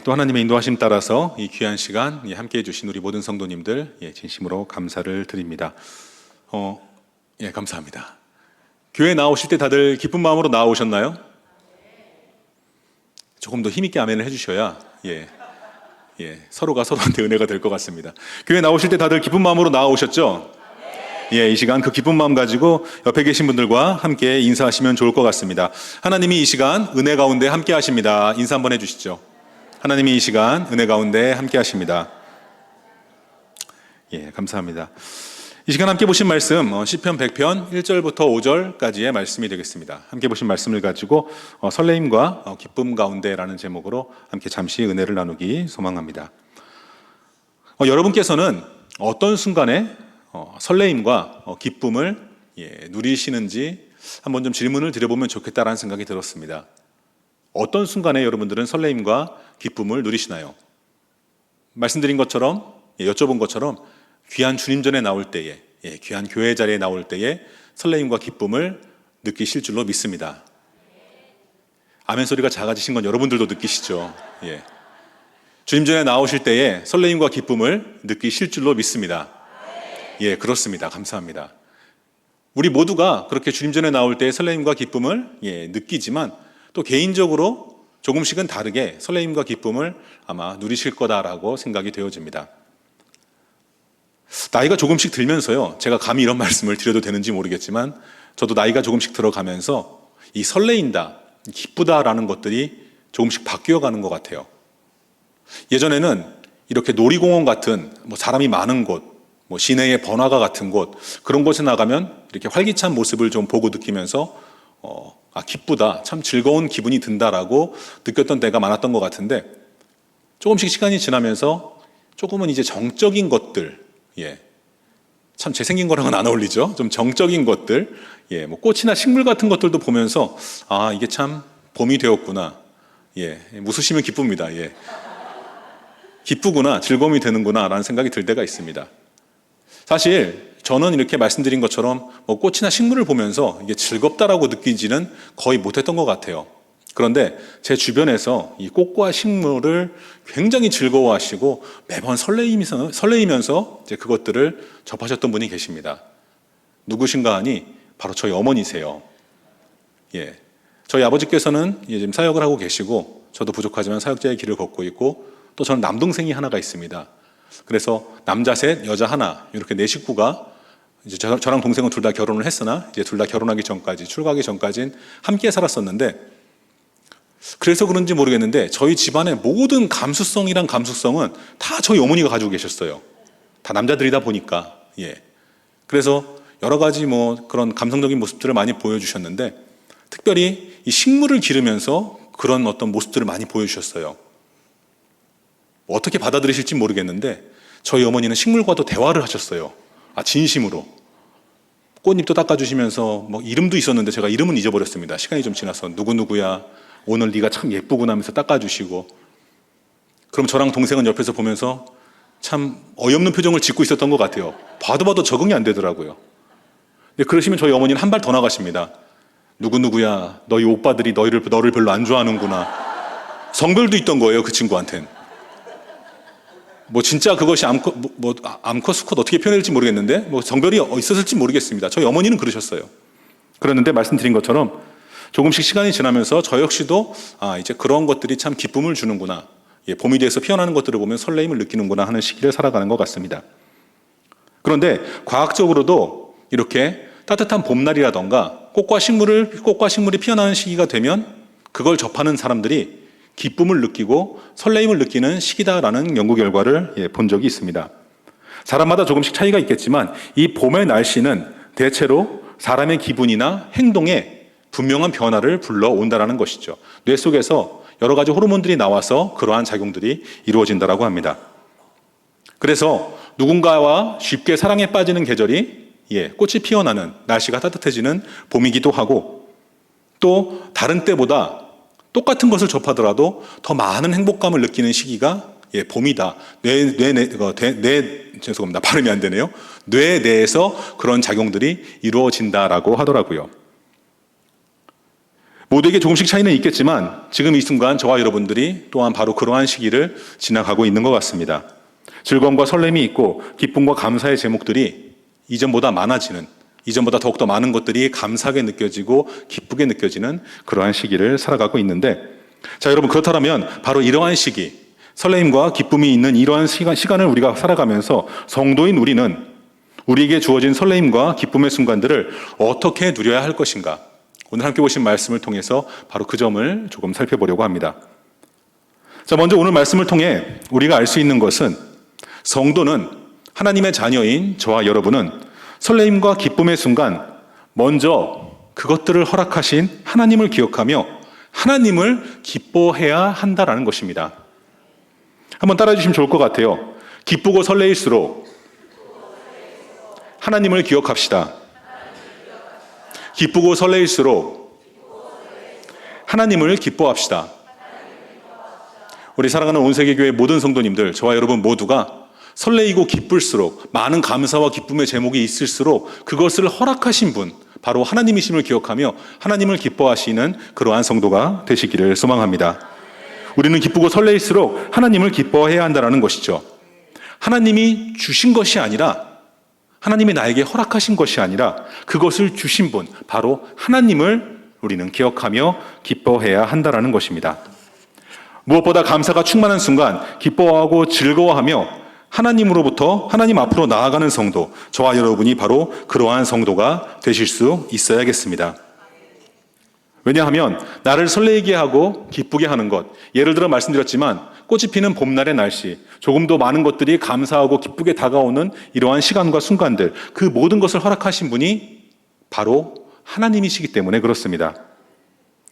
또 하나님의 인도하심 따라서 이 귀한 시간 함께해 주신 우리 모든 성도님들 진심으로 감사를 드립니다. 감사합니다. 교회 나오실 때 다들 기쁜 마음으로 나오셨나요? 조금 더 힘있게 아멘을 해주셔야 서로가 서로한테 은혜가 될 것 같습니다. 교회 나오실 때 다들 기쁜 마음으로 나오셨죠? 이 시간 그 기쁜 마음 가지고 옆에 계신 분들과 함께 인사하시면 좋을 것 같습니다. 하나님이 이 시간 은혜 가운데 함께 하십니다. 인사 한번 해주시죠. 하나님이 이 시간 은혜 가운데 함께 하십니다. 감사합니다. 이 시간 함께 보신 말씀 시편 100편 1절부터 5절까지의 말씀이 되겠습니다. 함께 보신 말씀을 가지고 설레임과 기쁨 가운데라는 제목으로 함께 잠시 은혜를 나누기 소망합니다. 여러분께서는 어떤 순간에 설레임과 기쁨을 누리시는지 한번 좀 질문을 드려보면 좋겠다라는 생각이 들었습니다. 어떤 순간에 여러분들은 설레임과 기쁨을 누리시나요? 말씀드린 것처럼, 여쭤본 것처럼 귀한 주님 전에 나올 때에, 귀한 교회 자리에 나올 때에 설레임과 기쁨을 느끼실 줄로 믿습니다. 아멘 소리가 작아지신 건 여러분들도 느끼시죠? 주님 전에 나오실 때에 설레임과 기쁨을 느끼실 줄로 믿습니다. 그렇습니다. 감사합니다. 우리 모두가 그렇게 주님 전에 나올 때에 설레임과 기쁨을 느끼지만 또 개인적으로 조금씩은 다르게 설레임과 기쁨을 아마 누리실 거다라고 생각이 되어집니다. 나이가 조금씩 들면서요, 제가 감히 이런 말씀을 드려도 되는지 모르겠지만 저도 나이가 조금씩 들어가면서 이 설레인다, 기쁘다라는 것들이 조금씩 바뀌어가는 것 같아요. 예전에는 이렇게 놀이공원 같은 사람이 많은 곳, 시내의 번화가 같은 곳, 그런 곳에 나가면 이렇게 활기찬 모습을 좀 보고 느끼면서 기쁘다, 참 즐거운 기분이 든다라고 느꼈던 때가 많았던 것 같은데, 조금씩 시간이 지나면서 조금은 이제 정적인 것들, 참 잘생긴 거랑은 안 어울리죠. 좀 정적인 것들, 꽃이나 식물 같은 것들도 보면서 이게 참 봄이 되었구나. 웃으시면 기쁩니다. 기쁘구나, 즐거움이 되는구나 라는 생각이 들 때가 있습니다. 사실 저는 이렇게 말씀드린 것처럼 꽃이나 식물을 보면서 이게 즐겁다라고 느끼지는 거의 못했던 것 같아요. 그런데 제 주변에서 이 꽃과 식물을 굉장히 즐거워하시고 매번 설레이면서 이제 그것들을 접하셨던 분이 계십니다. 누구신가 하니 바로 저희 어머니세요. 저희 아버지께서는 지금 사역을 하고 계시고 저도 부족하지만 사역자의 길을 걷고 있고 또 저는 남동생이 하나가 있습니다. 그래서 남자 셋, 여자 하나 이렇게 네 식구가 이제 저랑 동생은 둘 다 결혼을 했으나 이제 둘 다 결혼하기 전까지, 출가하기 전까지는 함께 살았었는데, 그래서 그런지 모르겠는데 저희 집안의 모든 감수성이란 감수성은 다 저희 어머니가 가지고 계셨어요. 다 남자들이다 보니까. 그래서 여러 가지 그런 감성적인 모습들을 많이 보여주셨는데, 특별히 이 식물을 기르면서 그런 어떤 모습들을 많이 보여주셨어요. 어떻게 받아들이실지 모르겠는데 저희 어머니는 식물과도 대화를 하셨어요. 진심으로. 꽃잎도 닦아주시면서 이름도 있었는데 제가 이름은 잊어버렸습니다. 시간이 좀 지나서. 누구누구야, 오늘 네가 참 예쁘구나 하면서 닦아주시고, 그럼 저랑 동생은 옆에서 보면서 참 어이없는 표정을 짓고 있었던 것 같아요. 봐도 적응이 안 되더라고요. 그러시면 저희 어머니는 한 발 더 나가십니다. 누구누구야, 너희 오빠들이 너를 별로 안 좋아하는구나. 성별도 있던 거예요, 그 친구한텐. 진짜 그것이 암컷, 수컷 어떻게 표현해야 될지 모르겠는데 성별이 있었을지 모르겠습니다. 저희 어머니는 그러셨어요. 그랬는데 말씀드린 것처럼 조금씩 시간이 지나면서 저 역시도 이제 그런 것들이 참 기쁨을 주는구나, 봄이 돼서 피어나는 것들을 보면 설레임을 느끼는구나 하는 시기를 살아가는 것 같습니다. 그런데 과학적으로도 이렇게 따뜻한 봄날이라던가 꽃과 식물이 피어나는 시기가 되면 그걸 접하는 사람들이 기쁨을 느끼고 설레임을 느끼는 시기다라는 연구 결과를 본 적이 있습니다. 사람마다 조금씩 차이가 있겠지만 이 봄의 날씨는 대체로 사람의 기분이나 행동에 분명한 변화를 불러온다는 것이죠. 뇌 속에서 여러 가지 호르몬들이 나와서 그러한 작용들이 이루어진다고 합니다. 그래서 누군가와 쉽게 사랑에 빠지는 계절이 꽃이 피어나는, 날씨가 따뜻해지는 봄이기도 하고, 또 다른 때보다 똑같은 것을 접하더라도 더 많은 행복감을 느끼는 시기가 봄이다. 죄송합니다. 발음이 안 되네요. 뇌 내에서 그런 작용들이 이루어진다라고 하더라고요. 모두에게 조금씩 차이는 있겠지만 지금 이 순간 저와 여러분들이 또한 바로 그러한 시기를 지나가고 있는 것 같습니다. 즐거움과 설렘이 있고 기쁨과 감사의 제목들이 이전보다 많아지는, 이전보다 더욱더 많은 것들이 감사하게 느껴지고 기쁘게 느껴지는 그러한 시기를 살아가고 있는데, 자, 여러분, 그렇다면 바로 이러한 시기, 설렘과 기쁨이 있는 이러한 시간을 우리가 살아가면서 성도인 우리는 우리에게 주어진 설렘과 기쁨의 순간들을 어떻게 누려야 할 것인가? 오늘 함께 보신 말씀을 통해서 바로 그 점을 조금 살펴보려고 합니다. 자, 먼저 오늘 말씀을 통해 우리가 알 수 있는 것은 성도는, 하나님의 자녀인 저와 여러분은 설렘과 기쁨의 순간 먼저 그것들을 허락하신 하나님을 기억하며 하나님을 기뻐해야 한다라는 것입니다. 한번 따라해 주시면 좋을 것 같아요. 기쁘고 설레일수록 하나님을 기억합시다. 기쁘고 설레일수록 하나님을 기뻐합시다. 우리 사랑하는 온세계교회 모든 성도님들, 저와 여러분 모두가 설레이고 기쁠수록, 많은 감사와 기쁨의 제목이 있을수록 그것을 허락하신 분, 바로 하나님이심을 기억하며 하나님을 기뻐하시는 그러한 성도가 되시기를 소망합니다. 우리는 기쁘고 설레일수록 하나님을 기뻐해야 한다는 것이죠. 하나님이 주신 것이 아니라, 하나님이 나에게 허락하신 것이 아니라 그것을 주신 분, 바로 하나님을 우리는 기억하며 기뻐해야 한다는 것입니다. 무엇보다 감사가 충만한 순간 기뻐하고 즐거워하며 하나님으로부터 하나님 앞으로 나아가는 성도, 저와 여러분이 바로 그러한 성도가 되실 수 있어야겠습니다. 왜냐하면 나를 설레게 하고 기쁘게 하는 것, 예를 들어 말씀드렸지만 꽃이 피는 봄날의 날씨, 조금 더 많은 것들이 감사하고 기쁘게 다가오는 이러한 시간과 순간들, 그 모든 것을 허락하신 분이 바로 하나님이시기 때문에 그렇습니다.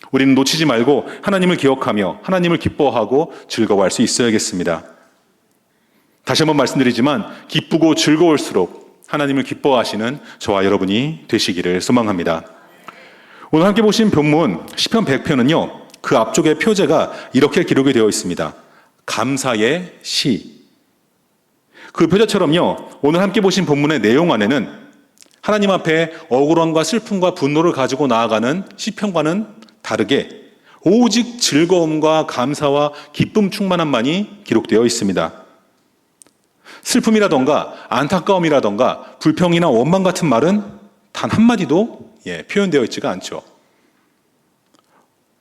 우리는 놓치지 말고 하나님을 기억하며 하나님을 기뻐하고 즐거워할 수 있어야겠습니다. 다시 한번 말씀드리지만 기쁘고 즐거울수록 하나님을 기뻐하시는 저와 여러분이 되시기를 소망합니다. 오늘 함께 보신 본문 시편 100편은요, 그 앞쪽에 표제가 이렇게 기록이 되어 있습니다. 감사의 시. 그 표제처럼요, 오늘 함께 보신 본문의 내용 안에는 하나님 앞에 억울함과 슬픔과 분노를 가지고 나아가는 시편과는 다르게 오직 즐거움과 감사와 기쁨 충만함만이 기록되어 있습니다. 슬픔이라던가 안타까움이라던가 불평이나 원망 같은 말은 단 한마디도 표현되어 있지가 않죠.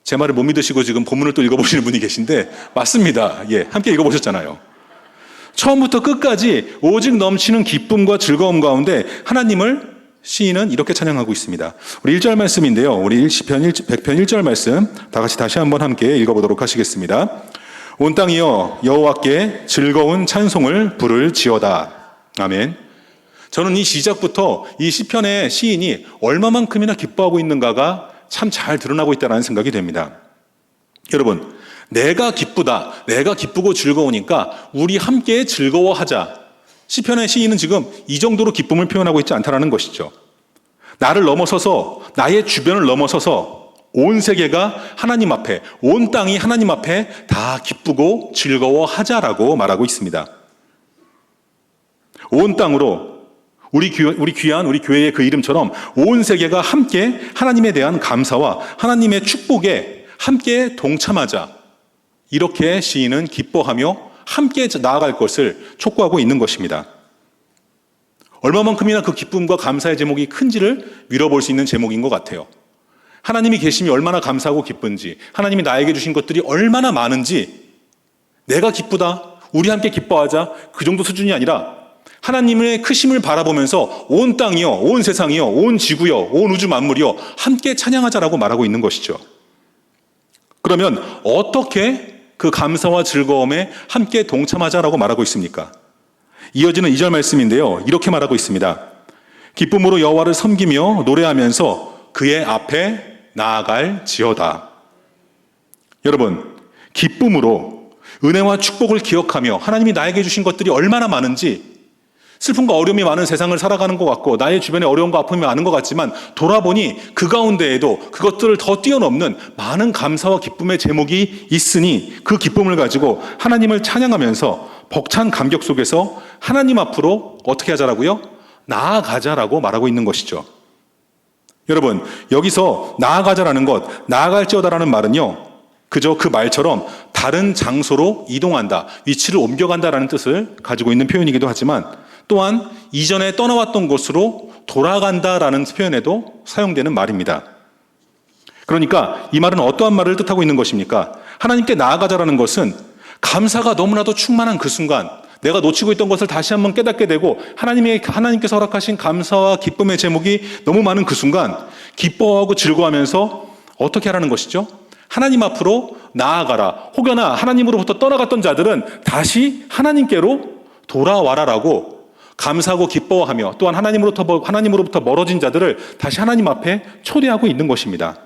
제 말을 못 믿으시고 지금 본문을 또 읽어보시는 분이 계신데 맞습니다. 함께 읽어보셨잖아요. 처음부터 끝까지 오직 넘치는 기쁨과 즐거움 가운데 하나님을 시인은 이렇게 찬양하고 있습니다. 우리 1절 말씀인데요. 우리 시편 100편 1절 말씀 다 같이 다시 한번 함께 읽어보도록 하시겠습니다. 온 땅이여 여호와께 즐거운 찬송을 부를지어다. 아멘. 저는 이 시작부터 이 시편의 시인이 얼마만큼이나 기뻐하고 있는가가 참 잘 드러나고 있다는 생각이 됩니다. 여러분, 내가 기쁘다, 내가 기쁘고 즐거우니까 우리 함께 즐거워하자. 시편의 시인은 지금 이 정도로 기쁨을 표현하고 있지 않다는 것이죠. 나를 넘어서서, 나의 주변을 넘어서서 온 세계가 하나님 앞에, 온 땅이 하나님 앞에 다 기쁘고 즐거워하자라고 말하고 있습니다. 온 땅으로 우리 귀한 우리 교회의 그 이름처럼 온 세계가 함께 하나님에 대한 감사와 하나님의 축복에 함께 동참하자. 이렇게 시인은 기뻐하며 함께 나아갈 것을 촉구하고 있는 것입니다. 얼마만큼이나 그 기쁨과 감사의 제목이 큰지를 밀어볼 수 있는 제목인 것 같아요. 하나님이 계심이 얼마나 감사하고 기쁜지, 하나님이 나에게 주신 것들이 얼마나 많은지, 내가 기쁘다, 우리 함께 기뻐하자, 그 정도 수준이 아니라 하나님의 크심을 바라보면서 온 땅이요, 온 세상이요, 온 지구요, 온 우주 만물이요 함께 찬양하자라고 말하고 있는 것이죠. 그러면 어떻게 그 감사와 즐거움에 함께 동참하자라고 말하고 있습니까? 이어지는 2절 말씀인데요, 이렇게 말하고 있습니다. 기쁨으로 여호와를 섬기며 노래하면서 그의 앞에 나아갈지어다. 여러분, 기쁨으로 은혜와 축복을 기억하며 하나님이 나에게 주신 것들이 얼마나 많은지, 슬픔과 어려움이 많은 세상을 살아가는 것 같고 나의 주변에 어려움과 아픔이 많은 것 같지만 돌아보니 그 가운데에도 그것들을 더 뛰어넘는 많은 감사와 기쁨의 제목이 있으니 그 기쁨을 가지고 하나님을 찬양하면서 벅찬 감격 속에서 하나님 앞으로 어떻게 하자라고요? 나아가자라고 말하고 있는 것이죠. 여러분, 여기서 나아가자라는 것, 나아갈지어다라는 말은요, 그저 그 말처럼 다른 장소로 이동한다, 위치를 옮겨간다라는 뜻을 가지고 있는 표현이기도 하지만 또한 이전에 떠나왔던 곳으로 돌아간다라는 표현에도 사용되는 말입니다. 그러니까 이 말은 어떠한 말을 뜻하고 있는 것입니까? 하나님께 나아가자라는 것은 감사가 너무나도 충만한 그 순간, 내가 놓치고 있던 것을 다시 한번 깨닫게 되고 하나님께서 허락하신 감사와 기쁨의 제목이 너무 많은 그 순간 기뻐하고 즐거워하면서 어떻게 하라는 것이죠? 하나님 앞으로 나아가라. 혹여나 하나님으로부터 떠나갔던 자들은 다시 하나님께로 돌아와라라고 감사하고 기뻐하며 또한 하나님으로부터 멀어진 자들을 다시 하나님 앞에 초대하고 있는 것입니다.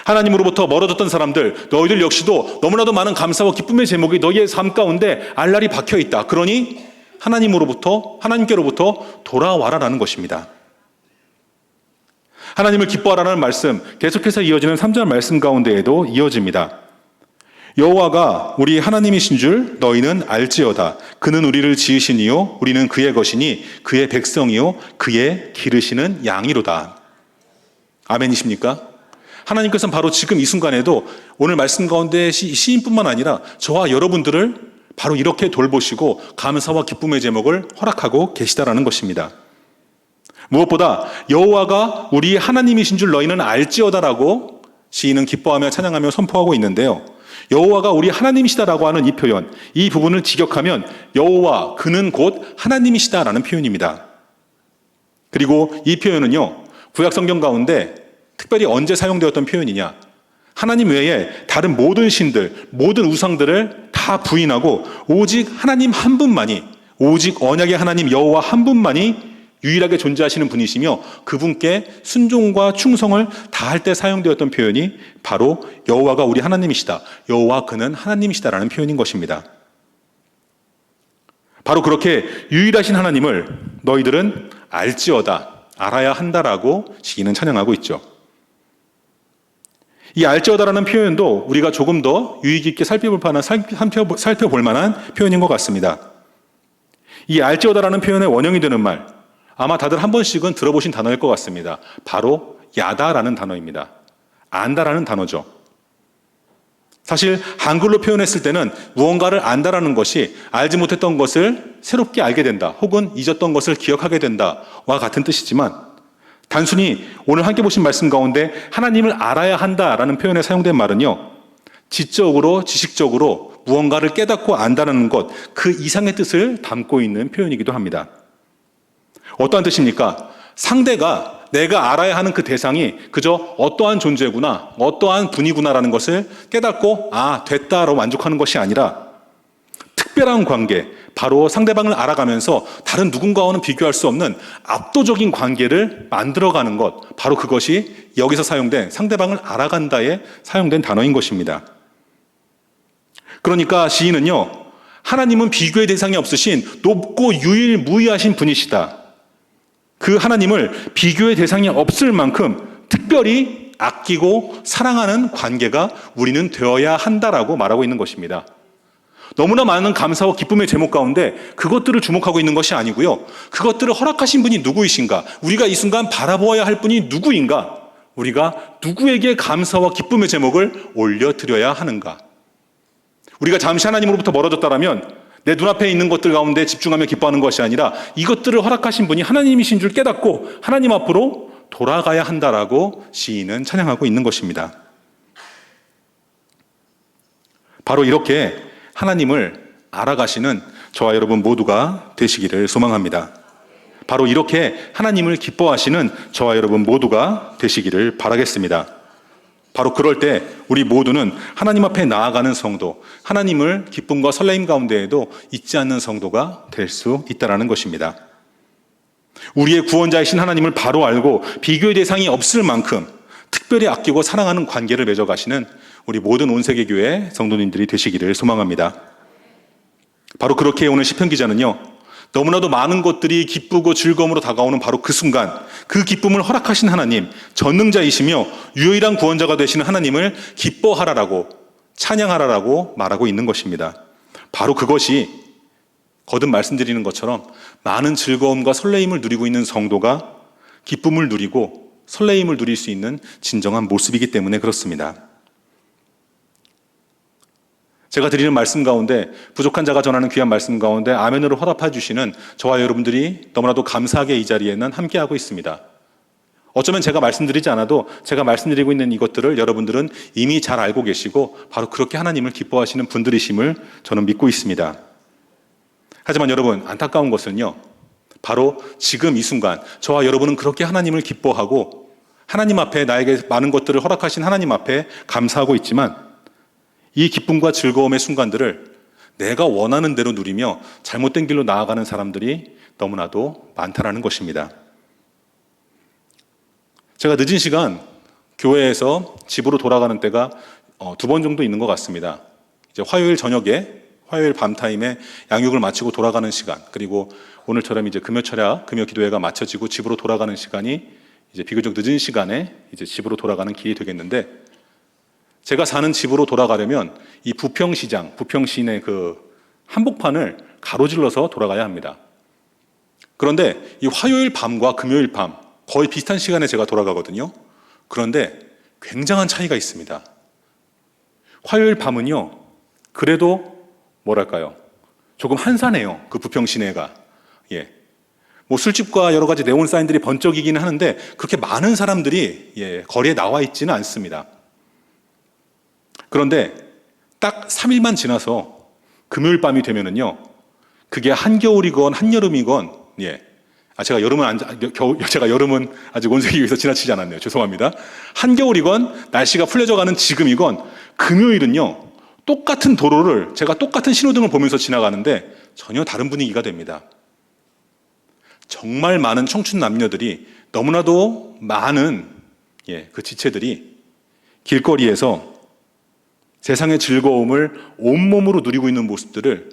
하나님으로부터 멀어졌던 사람들, 너희들 역시도 너무나도 많은 감사와 기쁨의 제목이 너희의 삶 가운데 알알이 박혀 있다. 그러니 하나님께로부터 돌아와라라는 것입니다. 하나님을 기뻐하라는 말씀, 계속해서 이어지는 3절 말씀 가운데에도 이어집니다. 여호와가 우리 하나님이신 줄 너희는 알지어다. 그는 우리를 지으신 이요 우리는 그의 것이니 그의 백성이요 그의 기르시는 양이로다. 아멘이십니까? 하나님께서는 바로 지금 이 순간에도 오늘 말씀 가운데 시인뿐만 아니라 저와 여러분들을 바로 이렇게 돌보시고 감사와 기쁨의 제목을 허락하고 계시다라는 것입니다. 무엇보다 여호와가 우리 하나님이신 줄 너희는 알지어다라고 시인은 기뻐하며 찬양하며 선포하고 있는데요. 여호와가 우리 하나님이시다라고 하는 이 표현, 이 부분을 직역하면 여호와 그는 곧 하나님이시다라는 표현입니다. 그리고 이 표현은요, 구약 성경 가운데 특별히 언제 사용되었던 표현이냐? 하나님 외에 다른 모든 신들, 모든 우상들을 다 부인하고 오직 하나님 한 분만이, 오직 언약의 하나님 여호와 한 분만이 유일하게 존재하시는 분이시며 그분께 순종과 충성을 다할 때 사용되었던 표현이 바로 여호와가 우리 하나님이시다. 여호와 그는 하나님이시다라는 표현인 것입니다. 바로 그렇게 유일하신 하나님을 너희들은 알지어다, 알아야 한다라고 시인은 찬양하고 있죠. 이 알지어다라는 표현도 우리가 조금 더 유익 있게 살펴볼 만한 표현인 것 같습니다. 이 알지어다라는 표현의 원형이 되는 말, 아마 다들 한 번씩은 들어보신 단어일 것 같습니다. 바로 야다라는 단어입니다. 안다라는 단어죠. 사실 한글로 표현했을 때는 무언가를 안다라는 것이 알지 못했던 것을 새롭게 알게 된다, 혹은 잊었던 것을 기억하게 된다와 같은 뜻이지만 단순히 오늘 함께 보신 말씀 가운데 하나님을 알아야 한다라는 표현에 사용된 말은요, 지적으로, 지식적으로 무언가를 깨닫고 안다는 것, 그 이상의 뜻을 담고 있는 표현이기도 합니다. 어떠한 뜻입니까? 상대가 내가 알아야 하는 그 대상이 그저 어떠한 존재구나, 어떠한 분이구나라는 것을 깨닫고 됐다로 만족하는 것이 아니라 특별한 관계, 바로 상대방을 알아가면서 다른 누군가와는 비교할 수 없는 압도적인 관계를 만들어가는 것, 바로 그것이 여기서 사용된 상대방을 알아간다에 사용된 단어인 것입니다. 그러니까 시인은요, 하나님은 비교의 대상이 없으신 높고 유일무이하신 분이시다. 그 하나님을 비교의 대상이 없을 만큼 특별히 아끼고 사랑하는 관계가 우리는 되어야 한다라고 말하고 있는 것입니다. 너무나 많은 감사와 기쁨의 제목 가운데 그것들을 주목하고 있는 것이 아니고요, 그것들을 허락하신 분이 누구이신가, 우리가 이 순간 바라보아야 할 분이 누구인가, 우리가 누구에게 감사와 기쁨의 제목을 올려드려야 하는가. 우리가 잠시 하나님으로부터 멀어졌다라면 내 눈앞에 있는 것들 가운데 집중하며 기뻐하는 것이 아니라 이것들을 허락하신 분이 하나님이신 줄 깨닫고 하나님 앞으로 돌아가야 한다라고 시인은 찬양하고 있는 것입니다. 바로 이렇게 하나님을 알아가시는 저와 여러분 모두가 되시기를 소망합니다. 바로 이렇게 하나님을 기뻐하시는 저와 여러분 모두가 되시기를 바라겠습니다. 바로 그럴 때 우리 모두는 하나님 앞에 나아가는 성도, 하나님을 기쁨과 설레임 가운데에도 잊지 않는 성도가 될 수 있다는 것입니다. 우리의 구원자이신 하나님을 바로 알고 비교의 대상이 없을 만큼 특별히 아끼고 사랑하는 관계를 맺어가시는 우리 모든 온세계교회 성도님들이 되시기를 소망합니다. 바로 그렇게 오늘 시편 기자는요, 너무나도 많은 것들이 기쁘고 즐거움으로 다가오는 바로 그 순간, 그 기쁨을 허락하신 하나님, 전능자이시며 유일한 구원자가 되시는 하나님을 기뻐하라라고, 찬양하라라고 말하고 있는 것입니다. 바로 그것이 거듭 말씀드리는 것처럼 많은 즐거움과 설레임을 누리고 있는 성도가 기쁨을 누리고 설레임을 누릴 수 있는 진정한 모습이기 때문에 그렇습니다. 제가 드리는 말씀 가운데, 부족한 자가 전하는 귀한 말씀 가운데 아멘으로 화답해 주시는 저와 여러분들이 너무나도 감사하게 이 자리에는 함께하고 있습니다. 어쩌면 제가 말씀드리지 않아도 제가 말씀드리고 있는 이것들을 여러분들은 이미 잘 알고 계시고 바로 그렇게 하나님을 기뻐하시는 분들이심을 저는 믿고 있습니다. 하지만 여러분, 안타까운 것은요, 바로 지금 이 순간 저와 여러분은 그렇게 하나님을 기뻐하고 하나님 앞에 나에게 많은 것들을 허락하신 하나님 앞에 감사하고 있지만 이 기쁨과 즐거움의 순간들을 내가 원하는 대로 누리며 잘못된 길로 나아가는 사람들이 너무나도 많다라는 것입니다. 제가 늦은 시간 교회에서 집으로 돌아가는 때가 2번 정도 있는 것 같습니다. 이제 화요일 저녁에, 화요일 밤타임에 양육을 마치고 돌아가는 시간, 그리고 오늘처럼 이제 금요 철야, 금요 기도회가 마쳐지고 집으로 돌아가는 시간이 이제 비교적 늦은 시간에 이제 집으로 돌아가는 길이 되겠는데, 제가 사는 집으로 돌아가려면 이 부평시장, 부평시내 그 한복판을 가로질러서 돌아가야 합니다. 그런데 이 화요일 밤과 금요일 밤 거의 비슷한 시간에 제가 돌아가거든요. 그런데 굉장한 차이가 있습니다. 화요일 밤은요, 그래도 뭐랄까요, 조금 한산해요. 그 부평시내가. 뭐 술집과 여러 가지 네온 사인들이 번쩍이기는 하는데 그렇게 많은 사람들이 거리에 나와 있지는 않습니다. 그런데 딱 3일만 지나서 금요일 밤이 되면은요, 그게 한겨울이건 한여름이건, 제가 여름은 아직 온색이 여기서 지나치지 않았네요. 죄송합니다. 한겨울이건 날씨가 풀려져 가는 지금이건 금요일은요, 똑같은 도로를 제가 똑같은 신호등을 보면서 지나가는데 전혀 다른 분위기가 됩니다. 정말 많은 청춘 남녀들이, 너무나도 많은 그 지체들이 길거리에서 세상의 즐거움을 온몸으로 누리고 있는 모습들을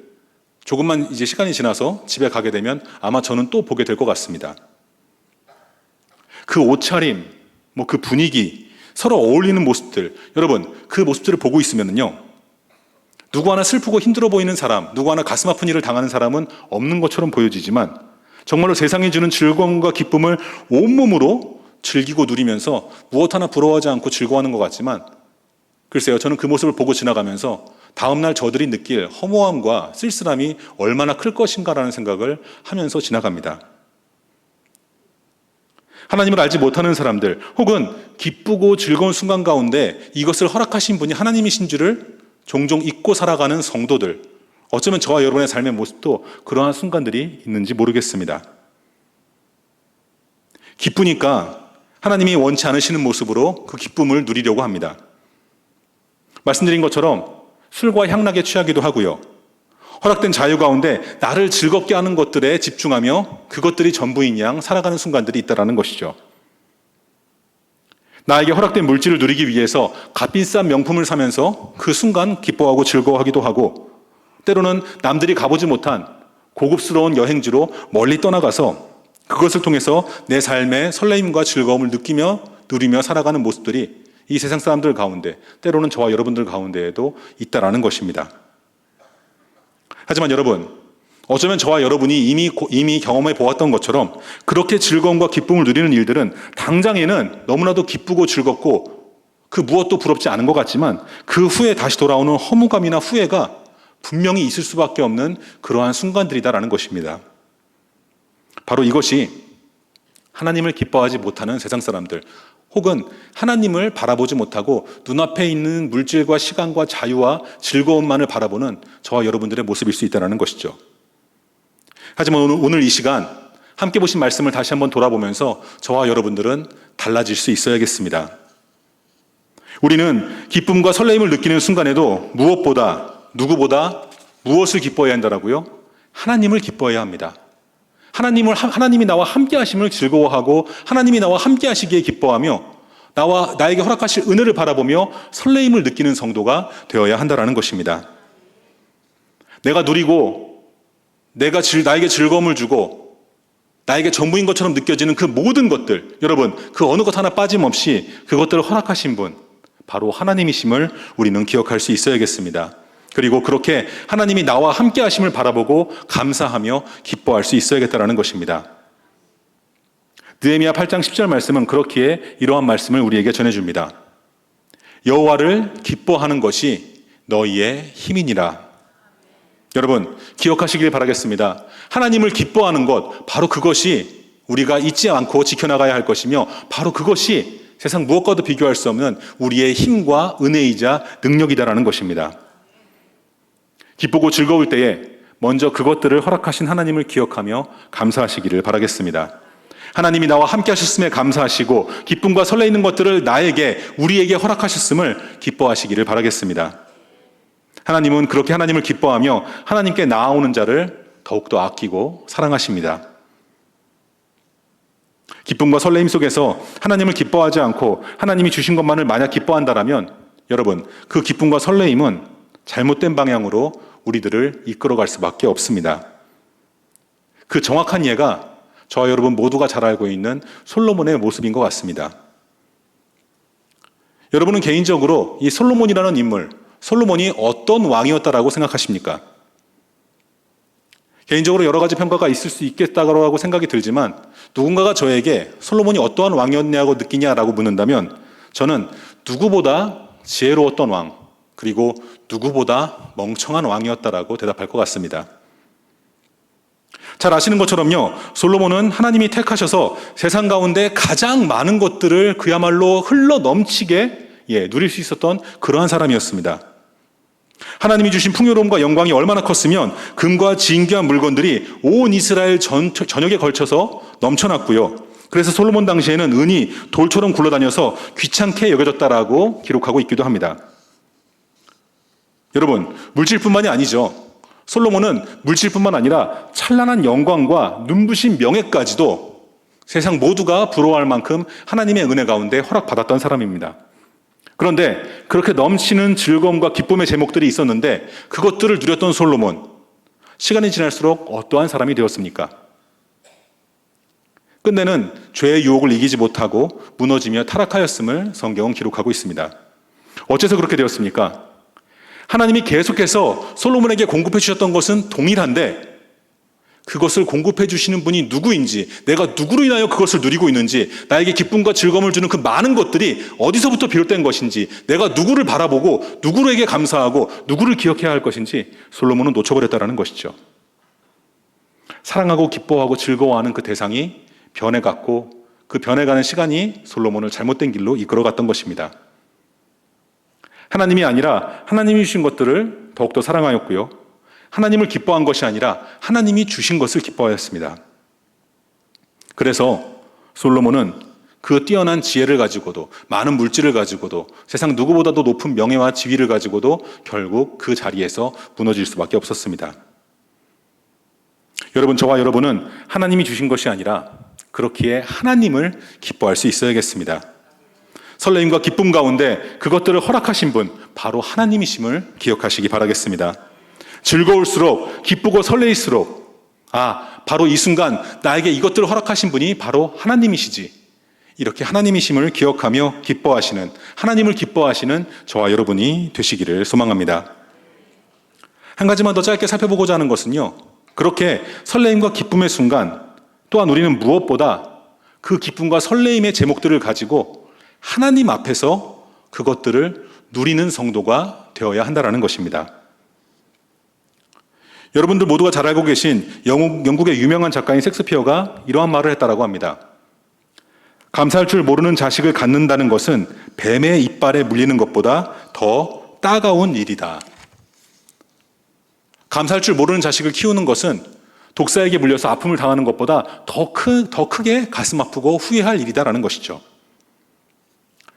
조금만 이제 시간이 지나서 집에 가게 되면 아마 저는 또 보게 될 것 같습니다. 그 옷차림, 그 분위기, 서로 어울리는 모습들, 여러분, 그 모습들을 보고 있으면요, 누구 하나 슬프고 힘들어 보이는 사람, 누구 하나 가슴 아픈 일을 당하는 사람은 없는 것처럼 보여지지만 정말로 세상이 주는 즐거움과 기쁨을 온몸으로 즐기고 누리면서 무엇 하나 부러워하지 않고 즐거워하는 것 같지만, 글쎄요, 저는 그 모습을 보고 지나가면서 다음날 저들이 느낄 허무함과 쓸쓸함이 얼마나 클 것인가라는 생각을 하면서 지나갑니다. 하나님을 알지 못하는 사람들, 혹은 기쁘고 즐거운 순간 가운데 이것을 허락하신 분이 하나님이신 줄을 종종 잊고 살아가는 성도들, 어쩌면 저와 여러분의 삶의 모습도 그러한 순간들이 있는지 모르겠습니다. 기쁘니까 하나님이 원치 않으시는 모습으로 그 기쁨을 누리려고 합니다. 말씀드린 것처럼 술과 향락에 취하기도 하고요. 허락된 자유 가운데 나를 즐겁게 하는 것들에 집중하며 그것들이 전부인 양 살아가는 순간들이 있다는 것이죠. 나에게 허락된 물질을 누리기 위해서 값비싼 명품을 사면서 그 순간 기뻐하고 즐거워하기도 하고, 때로는 남들이 가보지 못한 고급스러운 여행지로 멀리 떠나가서 그것을 통해서 내 삶의 설레임과 즐거움을 느끼며 누리며 살아가는 모습들이 이 세상 사람들 가운데, 때로는 저와 여러분들 가운데에도 있다라는 것입니다. 하지만 여러분, 어쩌면 저와 여러분이 이미 경험해 보았던 것처럼 그렇게 즐거움과 기쁨을 누리는 일들은 당장에는 너무나도 기쁘고 즐겁고 그 무엇도 부럽지 않은 것 같지만 그 후에 다시 돌아오는 허무감이나 후회가 분명히 있을 수밖에 없는 그러한 순간들이다라는 것입니다. 바로 이것이 하나님을 기뻐하지 못하는 세상 사람들, 혹은 하나님을 바라보지 못하고 눈앞에 있는 물질과 시간과 자유와 즐거움만을 바라보는 저와 여러분들의 모습일 수 있다는 것이죠. 하지만 오늘 이 시간 함께 보신 말씀을 다시 한번 돌아보면서 저와 여러분들은 달라질 수 있어야겠습니다. 우리는 기쁨과 설레임을 느끼는 순간에도 무엇보다, 누구보다 무엇을 기뻐해야 한다라고요? 하나님을 기뻐해야 합니다. 하나님이 나와 함께 하심을 즐거워하고 하나님이 나와 함께 하시기에 기뻐하며 나에게 허락하실 은혜를 바라보며 설레임을 느끼는 성도가 되어야 한다는 것입니다. 내가 누리고 나에게 즐거움을 주고 나에게 전부인 것처럼 느껴지는 그 모든 것들, 여러분, 그 어느 것 하나 빠짐없이 그것들을 허락하신 분, 바로 하나님이심을 우리는 기억할 수 있어야겠습니다. 그리고 그렇게 하나님이 나와 함께 하심을 바라보고 감사하며 기뻐할 수 있어야겠다는 것입니다. 느헤미야 8장 10절 말씀은 그렇기에 이러한 말씀을 우리에게 전해줍니다. 여호와를 기뻐하는 것이 너희의 힘이니라. 여러분, 기억하시길 바라겠습니다. 하나님을 기뻐하는 것, 바로 그것이 우리가 잊지 않고 지켜나가야 할 것이며, 바로 그것이 세상 무엇과도 비교할 수 없는 우리의 힘과 은혜이자 능력이다라는 것입니다. 기쁘고 즐거울 때에 먼저 그것들을 허락하신 하나님을 기억하며 감사하시기를 바라겠습니다. 하나님이 나와 함께 하셨음에 감사하시고 기쁨과 설레이는 것들을 나에게, 우리에게 허락하셨음을 기뻐하시기를 바라겠습니다. 하나님은 그렇게 하나님을 기뻐하며 하나님께 나아오는 자를 더욱더 아끼고 사랑하십니다. 기쁨과 설레임 속에서 하나님을 기뻐하지 않고 하나님이 주신 것만을 만약 기뻐한다라면 여러분, 그 기쁨과 설레임은 잘못된 방향으로 우리들을 이끌어갈 수밖에 없습니다. 그 정확한 예가 저와 여러분 모두가 잘 알고 있는 솔로몬의 모습인 것 같습니다. 여러분은 개인적으로 이 솔로몬이라는 인물, 솔로몬이 어떤 왕이었다라고 생각하십니까? 개인적으로 여러 가지 평가가 있을 수 있겠다고 생각이 들지만 누군가가 저에게 솔로몬이 어떠한 왕이었냐고 느끼냐라고 묻는다면 저는 누구보다 지혜로웠던 왕, 그리고 누구보다 멍청한 왕이었다라고 대답할 것 같습니다. 잘 아시는 것처럼요, 솔로몬은 하나님이 택하셔서 세상 가운데 가장 많은 것들을 그야말로 흘러 넘치게 누릴 수 있었던 그러한 사람이었습니다. 하나님이 주신 풍요로움과 영광이 얼마나 컸으면 금과 진귀한 물건들이 온 이스라엘 전역에 걸쳐서 넘쳐났고요. 그래서 솔로몬 당시에는 은이 돌처럼 굴러다녀서 귀찮게 여겨졌다라고 기록하고 있기도 합니다. 여러분, 물질뿐만이 아니죠. 솔로몬은 물질뿐만 아니라 찬란한 영광과 눈부신 명예까지도 세상 모두가 부러워할 만큼 하나님의 은혜 가운데 허락받았던 사람입니다. 그런데 그렇게 넘치는 즐거움과 기쁨의 제목들이 있었는데 그것들을 누렸던 솔로몬, 시간이 지날수록 어떠한 사람이 되었습니까? 끝내는 죄의 유혹을 이기지 못하고 무너지며 타락하였음을 성경은 기록하고 있습니다. 어째서 그렇게 되었습니까? 하나님이 계속해서 솔로몬에게 공급해 주셨던 것은 동일한데 그것을 공급해 주시는 분이 누구인지, 내가 누구로 인하여 그것을 누리고 있는지, 나에게 기쁨과 즐거움을 주는 그 많은 것들이 어디서부터 비롯된 것인지, 내가 누구를 바라보고 누구에게 감사하고 누구를 기억해야 할 것인지 솔로몬은 놓쳐버렸다는 것이죠. 사랑하고 기뻐하고 즐거워하는 그 대상이 변해갔고 그 변해가는 시간이 솔로몬을 잘못된 길로 이끌어갔던 것입니다. 하나님이 아니라 하나님이 주신 것들을 더욱더 사랑하였고요, 하나님을 기뻐한 것이 아니라 하나님이 주신 것을 기뻐하였습니다. 그래서 솔로몬은 그 뛰어난 지혜를 가지고도, 많은 물질을 가지고도, 세상 누구보다도 높은 명예와 지위를 가지고도 결국 그 자리에서 무너질 수밖에 없었습니다. 여러분, 저와 여러분은 하나님이 주신 것이 아니라 그렇기에 하나님을 기뻐할 수 있어야겠습니다. 설레임과 기쁨 가운데 그것들을 허락하신 분, 바로 하나님이심을 기억하시기 바라겠습니다. 즐거울수록, 기쁘고 설레일수록, 바로 이 순간 나에게 이것들을 허락하신 분이 바로 하나님이시지, 이렇게 하나님이심을 기억하며 기뻐하시는, 하나님을 기뻐하시는 저와 여러분이 되시기를 소망합니다. 한 가지만 더 짧게 살펴보고자 하는 것은요, 그렇게 설레임과 기쁨의 순간 또한 우리는 무엇보다 그 기쁨과 설레임의 제목들을 가지고 하나님 앞에서 그것들을 누리는 성도가 되어야 한다는 것입니다. 여러분들 모두가 잘 알고 계신 영국의 유명한 작가인 셰익스피어가 이러한 말을 했다라고 합니다. 감사할 줄 모르는 자식을 갖는다는 것은 뱀의 이빨에 물리는 것보다 더 따가운 일이다. 감사할 줄 모르는 자식을 키우는 것은 독사에게 물려서 아픔을 당하는 것보다 더 크게 가슴 아프고 후회할 일이다라는 것이죠.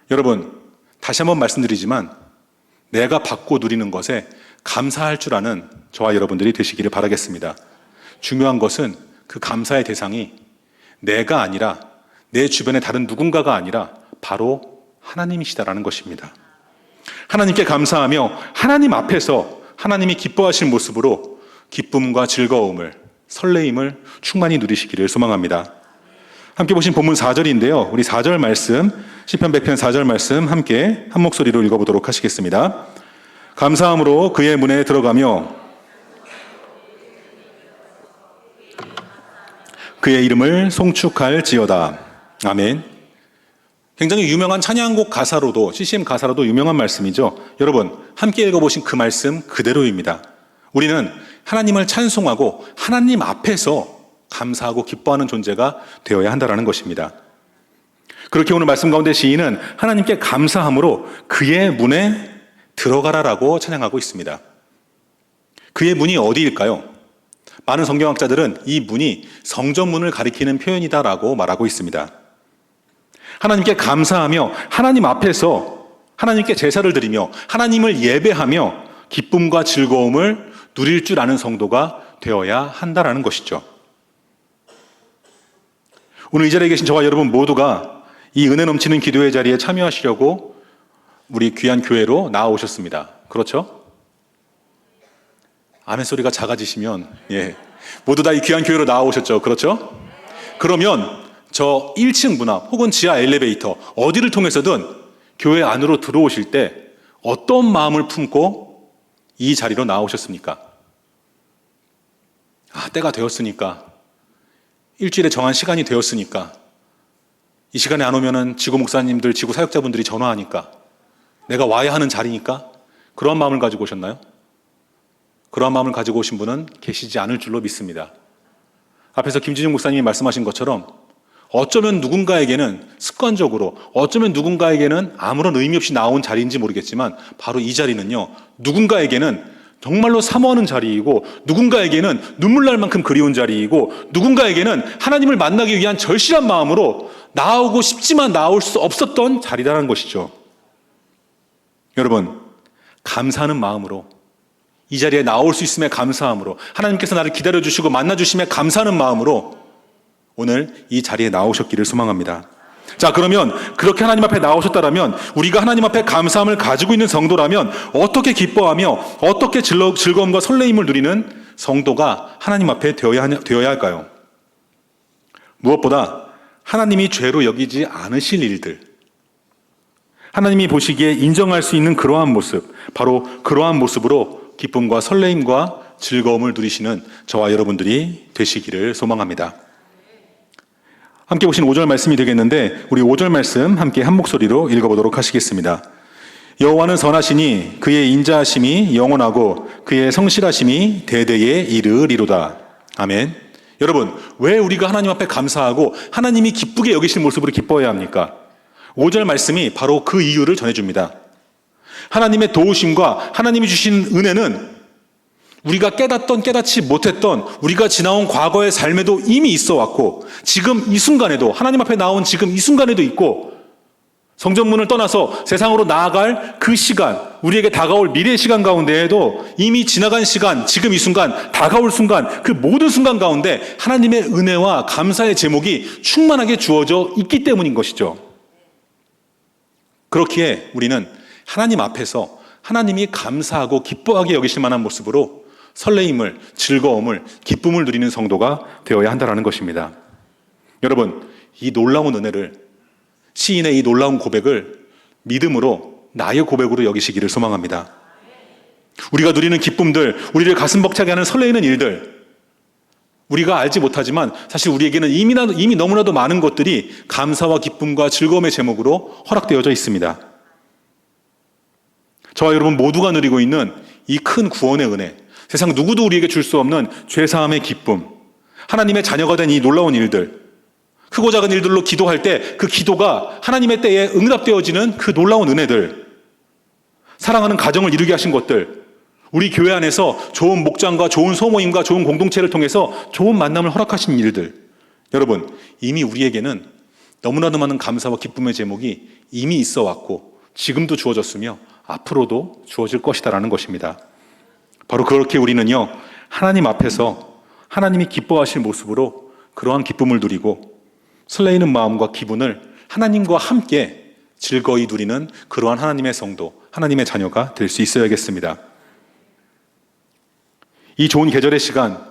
여러분, 다시 한번 말씀드리지만 내가 받고 누리는 것에 감사할 줄 아는 저와 여러분들이 되시기를 바라겠습니다. 중요한 것은 그 감사의 대상이 내가 아니라, 내 주변의 다른 누군가가 아니라 바로 하나님이시다라는 것입니다. 하나님께 감사하며 하나님 앞에서 하나님이 기뻐하실 모습으로 기쁨과 즐거움을, 설레임을 충만히 누리시기를 소망합니다. 함께 보신 본문 4절인데요. 우리 4절 말씀, 시편 100편 4절 말씀 함께 한 목소리로 읽어보도록 하시겠습니다. 감사함으로 그의 문에 들어가며 그의 이름을 송축할지어다. 아멘. 굉장히 유명한 찬양곡 가사로도, CCM 가사로도 유명한 말씀이죠. 여러분, 함께 읽어보신 그 말씀 그대로입니다. 우리는 하나님을 찬송하고 하나님 앞에서 감사하고 기뻐하는 존재가 되어야 한다는 것입니다. 그렇게 오늘 말씀 가운데 시인은 하나님께 감사함으로 그의 문에 들어가라라고 찬양하고 있습니다. 그의 문이 어디일까요? 많은 성경학자들은 이 문이 성전문을 가리키는 표현이다라고 말하고 있습니다. 하나님께 감사하며 하나님 앞에서 하나님께 제사를 드리며 하나님을 예배하며 기쁨과 즐거움을 누릴 줄 아는 성도가 되어야 한다라는 것이죠. 오늘 이 자리에 계신 저와 여러분 모두가 이 은혜 넘치는 기도의 자리에 참여하시려고 우리 귀한 교회로 나아오셨습니다. 그렇죠? 아멘 소리가 작아지시면 모두 다 이 귀한 교회로 나아오셨죠. 그렇죠? 그러면 저 1층 문앞 혹은 지하 엘리베이터 어디를 통해서든 교회 안으로 들어오실 때 어떤 마음을 품고 이 자리로 나오셨습니까? 때가 되었으니까, 일주일에 정한 시간이 되었으니까, 이 시간에 안 오면은 지구 목사님들, 지구 사역자분들이 전화하니까, 내가 와야 하는 자리니까, 그러한 마음을 가지고 오셨나요? 그러한 마음을 가지고 오신 분은 계시지 않을 줄로 믿습니다. 앞에서 김진중 목사님이 말씀하신 것처럼 어쩌면 누군가에게는 습관적으로, 어쩌면 누군가에게는 아무런 의미 없이 나온 자리인지 모르겠지만 바로 이 자리는요, 누군가에게는 정말로 사모하는 자리이고, 누군가에게는 눈물 날 만큼 그리운 자리이고, 누군가에게는 하나님을 만나기 위한 절실한 마음으로 나오고 싶지만 나올 수 없었던 자리라는 것이죠. 여러분, 감사하는 마음으로, 이 자리에 나올 수 있음에 감사함으로, 하나님께서 나를 기다려주시고 만나주심에 감사하는 마음으로 오늘 이 자리에 나오셨기를 소망합니다. 자, 그러면 그렇게 하나님 앞에 나오셨다라면, 우리가 하나님 앞에 감사함을 가지고 있는 성도라면 어떻게 기뻐하며 어떻게 즐거움과 설레임을 누리는 성도가 하나님 앞에 되어야 할까요? 무엇보다 하나님이 죄로 여기지 않으실 일들, 하나님이 보시기에 인정할 수 있는 그러한 모습, 바로 그러한 모습으로 기쁨과 설레임과 즐거움을 누리시는 저와 여러분들이 되시기를 소망합니다. 함께 보신 5절 말씀이 되겠는데, 우리 5절 말씀 함께 한 목소리로 읽어보도록 하시겠습니다. 여호와는 선하시니 그의 인자하심이 영원하고 그의 성실하심이 대대에 이르리로다. 아멘. 여러분, 왜 우리가 하나님 앞에 감사하고 하나님이 기쁘게 여기실 모습으로 기뻐해야 합니까? 5절 말씀이 바로 그 이유를 전해줍니다. 하나님의 도우심과 하나님이 주신 은혜는 우리가 깨닫던 깨닫지 못했던 우리가 지나온 과거의 삶에도 이미 있어 왔고, 지금 이 순간에도, 하나님 앞에 나온 지금 이 순간에도 있고, 성전문을 떠나서 세상으로 나아갈 그 시간, 우리에게 다가올 미래의 시간 가운데에도 이미 지나간 시간, 지금 이 순간, 다가올 순간, 그 모든 순간 가운데 하나님의 은혜와 감사의 제목이 충만하게 주어져 있기 때문인 것이죠. 그렇기에 우리는 하나님 앞에서 하나님이 감사하고 기뻐하게 여기실 만한 모습으로 설레임을, 즐거움을, 기쁨을 누리는 성도가 되어야 한다는 것입니다. 여러분, 이 놀라운 은혜를, 시인의 이 놀라운 고백을 믿음으로, 나의 고백으로 여기시기를 소망합니다. 우리가 누리는 기쁨들, 우리를 가슴 벅차게 하는 설레이는 일들, 우리가 알지 못하지만 사실 우리에게는 이미 너무나도 많은 것들이 감사와 기쁨과 즐거움의 제목으로 허락되어져 있습니다. 저와 여러분 모두가 누리고 있는 이 큰 구원의 은혜, 세상 누구도 우리에게 줄 수 없는 죄사함의 기쁨, 하나님의 자녀가 된 이 놀라운 일들, 크고 작은 일들로 기도할 때 그 기도가 하나님의 때에 응답되어지는 그 놀라운 은혜들, 사랑하는 가정을 이루게 하신 것들, 우리 교회 안에서 좋은 목장과 좋은 소모임과 좋은 공동체를 통해서 좋은 만남을 허락하신 일들, 여러분, 이미 우리에게는 너무나도 많은 감사와 기쁨의 제목이 이미 있어 왔고 지금도 주어졌으며 앞으로도 주어질 것이다라는 것입니다. 바로 그렇게 우리는요, 하나님 앞에서 하나님이 기뻐하실 모습으로 그러한 기쁨을 누리고 설레이는 마음과 기분을 하나님과 함께 즐거이 누리는 그러한 하나님의 성도, 하나님의 자녀가 될 수 있어야겠습니다. 이 좋은 계절의 시간,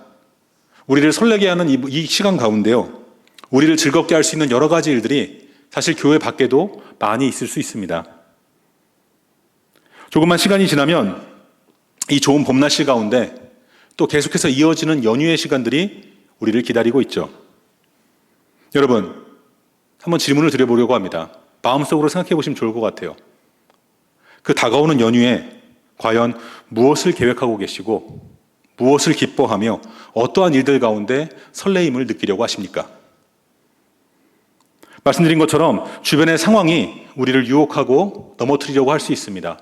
우리를 설레게 하는 이 시간 가운데요, 우리를 즐겁게 할 수 있는 여러 가지 일들이 사실 교회 밖에도 많이 있을 수 있습니다. 조금만 시간이 지나면 이 좋은 봄날씨 가운데 또 계속해서 이어지는 연휴의 시간들이 우리를 기다리고 있죠. 여러분, 한번 질문을 드려보려고 합니다. 마음속으로 생각해 보시면 좋을 것 같아요. 그 다가오는 연휴에 과연 무엇을 계획하고 계시고 무엇을 기뻐하며 어떠한 일들 가운데 설레임을 느끼려고 하십니까? 말씀드린 것처럼 주변의 상황이 우리를 유혹하고 넘어뜨리려고 할 수 있습니다.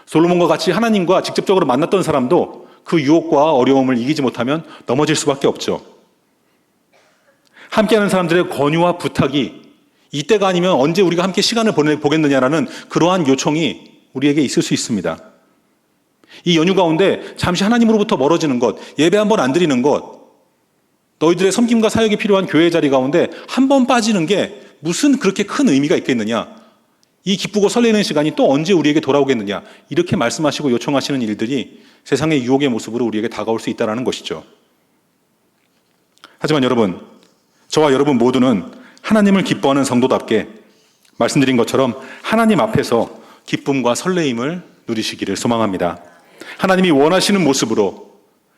솔로몬과 같이 하나님과 직접적으로 만났던 사람도 그 유혹과 어려움을 이기지 못하면 넘어질 수밖에 없죠. 함께하는 사람들의 권유와 부탁이 이때가 아니면 언제 우리가 함께 시간을 보겠느냐라는 그러한 요청이 우리에게 있을 수 있습니다. 이 연휴 가운데 잠시 하나님으로부터 멀어지는 것, 예배 한번 안 드리는 것, 너희들의 섬김과 사역이 필요한 교회 자리 가운데 한 번 빠지는 게 무슨 그렇게 큰 의미가 있겠느냐? 이 기쁘고 설레는 시간이 또 언제 우리에게 돌아오겠느냐? 이렇게 말씀하시고 요청하시는 일들이 세상의 유혹의 모습으로 우리에게 다가올 수 있다는 것이죠. 하지만 여러분, 저와 여러분 모두는 하나님을 기뻐하는 성도답게 말씀드린 것처럼 하나님 앞에서 기쁨과 설레임을 누리시기를 소망합니다. 하나님이 원하시는 모습으로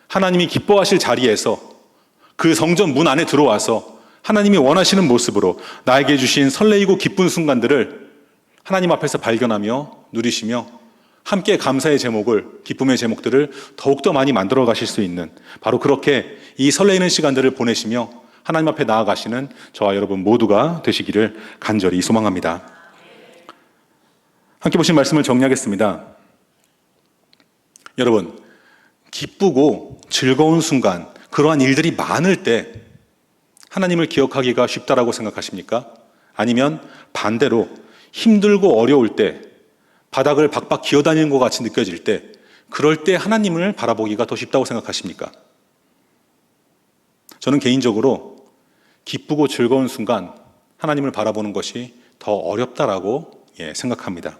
하나님이 기뻐하실 자리에서 그 성전 문 안에 들어와서 하나님이 원하시는 모습으로 나에게 주신 설레이고 기쁜 순간들을 하나님 앞에서 발견하며 누리시며 함께 감사의 제목을, 기쁨의 제목들을 더욱더 많이 만들어 가실 수 있는 바로 그렇게 이 설레이는 시간들을 보내시며 하나님 앞에 나아가시는 저와 여러분 모두가 되시기를 간절히 소망합니다. 함께 보신 말씀을 정리하겠습니다. 여러분, 기쁘고 즐거운 순간, 그러한 일들이 많을 때 하나님을 기억하기가 쉽다라고 생각하십니까? 아니면 반대로 힘들고 어려울 때, 바닥을 박박 기어다니는 것 같이 느껴질 때, 그럴 때 하나님을 바라보기가 더 쉽다고 생각하십니까? 저는 개인적으로 기쁘고 즐거운 순간 하나님을 바라보는 것이 더 어렵다라고 생각합니다.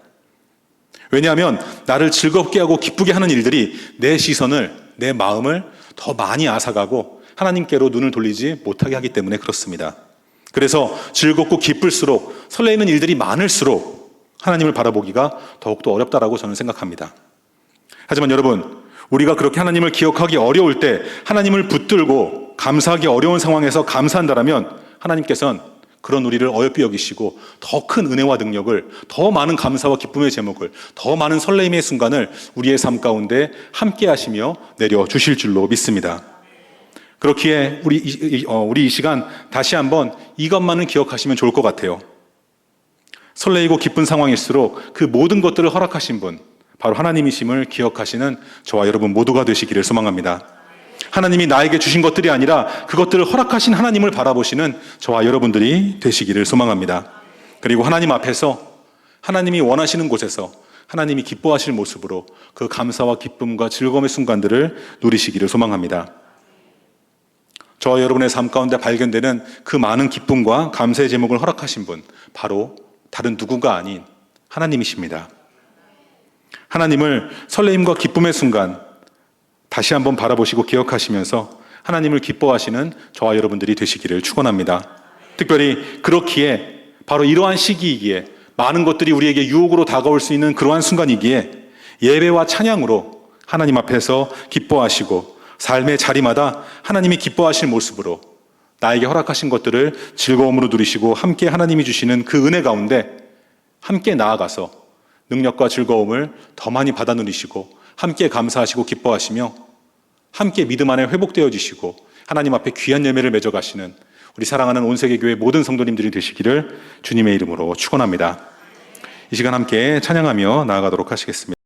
왜냐하면 나를 즐겁게 하고 기쁘게 하는 일들이 내 시선을, 내 마음을 더 많이 앗아가고 하나님께로 눈을 돌리지 못하게 하기 때문에 그렇습니다. 그래서 즐겁고 기쁠수록 설레이는 일들이 많을수록 하나님을 바라보기가 더욱더 어렵다라고 저는 생각합니다. 하지만 여러분, 우리가 그렇게 하나님을 기억하기 어려울 때 하나님을 붙들고 감사하기 어려운 상황에서 감사한다라면 하나님께서는 그런 우리를 어여삐 여기시고 더 큰 은혜와 능력을, 더 많은 감사와 기쁨의 제목을, 더 많은 설레임의 순간을 우리의 삶 가운데 함께 하시며 내려주실 줄로 믿습니다. 그렇기에 우리 이 시간 다시 한번 이것만은 기억하시면 좋을 것 같아요. 설레이고 기쁜 상황일수록 그 모든 것들을 허락하신 분, 바로 하나님이심을 기억하시는 저와 여러분 모두가 되시기를 소망합니다. 하나님이 나에게 주신 것들이 아니라 그것들을 허락하신 하나님을 바라보시는 저와 여러분들이 되시기를 소망합니다. 그리고 하나님 앞에서 하나님이 원하시는 곳에서 하나님이 기뻐하실 모습으로 그 감사와 기쁨과 즐거움의 순간들을 누리시기를 소망합니다. 저와 여러분의 삶 가운데 발견되는 그 많은 기쁨과 감사의 제목을 허락하신 분, 바로 다른 누구가 아닌 하나님이십니다. 하나님을 설레임과 기쁨의 순간 다시 한번 바라보시고 기억하시면서 하나님을 기뻐하시는 저와 여러분들이 되시기를 축원합니다. 특별히 그렇기에 바로 이러한 시기이기에 많은 것들이 우리에게 유혹으로 다가올 수 있는 그러한 순간이기에 예배와 찬양으로 하나님 앞에서 기뻐하시고 삶의 자리마다 하나님이 기뻐하실 모습으로 나에게 허락하신 것들을 즐거움으로 누리시고 함께 하나님이 주시는 그 은혜 가운데 함께 나아가서 능력과 즐거움을 더 많이 받아 누리시고 함께 감사하시고 기뻐하시며 함께 믿음 안에 회복되어지시고 하나님 앞에 귀한 열매를 맺어가시는 우리 사랑하는 온세계교회 모든 성도님들이 되시기를 주님의 이름으로 축원합니다. 이 시간 함께 찬양하며 나아가도록 하시겠습니다.